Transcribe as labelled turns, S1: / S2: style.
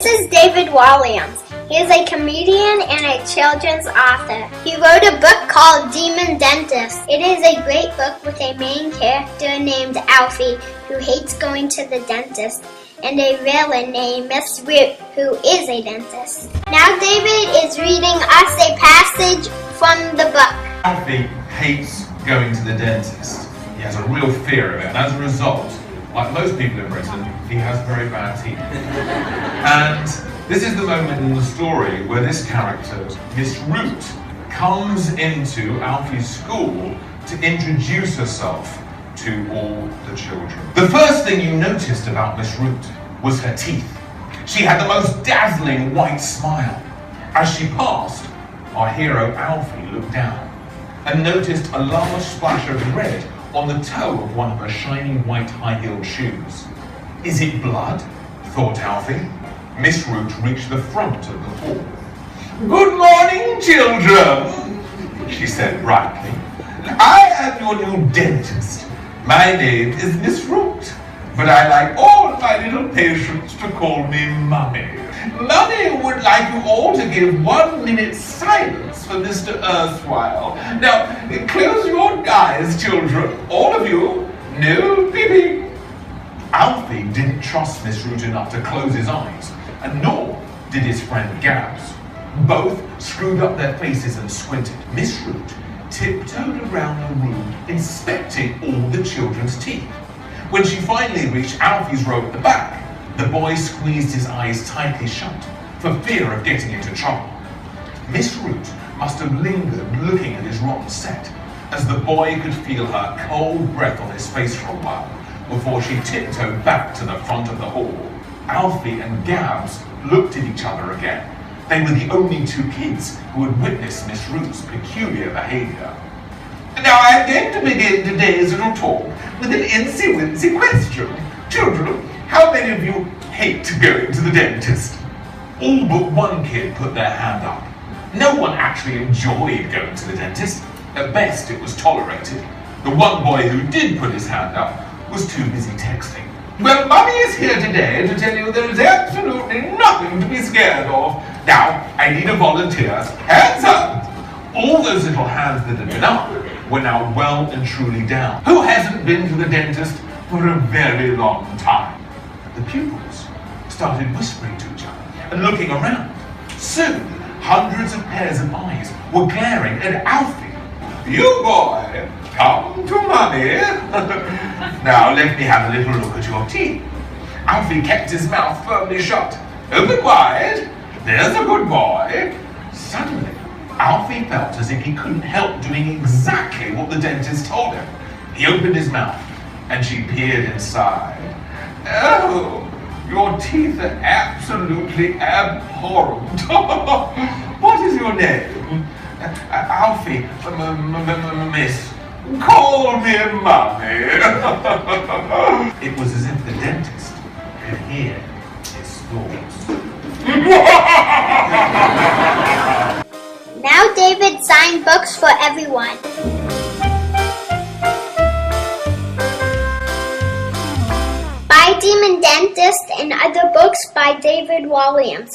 S1: This is David Williams. He is a comedian and a children's author. He wrote a book called Demon Dentist. It is a great book with a main character named Alfie who hates going to the dentist, and a villain named Miss Root who is a dentist. Now David is reading us a passage from the book.
S2: Alfie hates going to the dentist. He has a real fear of it, and as a result, like most people in Britain, he has very bad teeth. And this is the moment in the story where this character, Miss Root, comes into Alfie's school to introduce herself to all the children. The first thing you noticed about Miss Root was her teeth. She had the most dazzling white smile. As she passed, our hero Alfie looked down and noticed a large splash of red on the toe of one of her shiny white high-heeled shoes. Is it blood? Thought Alfie. Miss Root reached the front of the hall. Good morning, children, she said brightly. I am your new dentist. My name is Miss Root, but I like all my little patients to call me Mummy. Mummy would like you all to give 1 minute silence for Mr. Erstwhile. Now, close your eyes, children. All of you. No peeping. Alfie didn't trust Miss Root enough to close his eyes, and nor did his friend Gabs. Both screwed up their faces and squinted. Miss Root tiptoed around the room, inspecting all the children's teeth. When she finally reached Alfie's row at the back, the boy squeezed his eyes tightly shut for fear of getting into trouble. Miss Root must have lingered looking at his rotten set, as the boy could feel her cold breath on his face for a while before she tiptoed back to the front of the hall. Alfie and Gabs looked at each other again. They were the only two kids who had witnessed Miss Root's peculiar behavior. Now I'm going to begin today's little talk with an insy-wincy question. Children, how many of you hate going to the dentist? All but one kid put their hand up. No one actually enjoyed going to the dentist. At best, it was tolerated. The one boy who did put his hand up was too busy texting. Well, Mummy is here today to tell you there is absolutely nothing to be scared of. Now, I need a volunteer. Hands up! All those little hands that had been up were now well and truly down. Who hasn't been to the dentist for a very long time? The pupils started whispering to each other and looking around. Soon, hundreds of pairs of eyes were glaring at Alfie. You boy, come to Mummy. Now let me have a little look at your teeth. Alfie kept his mouth firmly shut. Open wide. There's a good boy. Suddenly, Alfie felt as if he couldn't help doing exactly what the dentist told him. He opened his mouth and she peered inside. Oh, your teeth are absolutely abhorrent. What is your name? Alfie, miss. Call me Mummy. It was as if the dentist could hear his thoughts.
S1: Now David signed books for everyone. Buy Demon Dentist and other books by David Williams.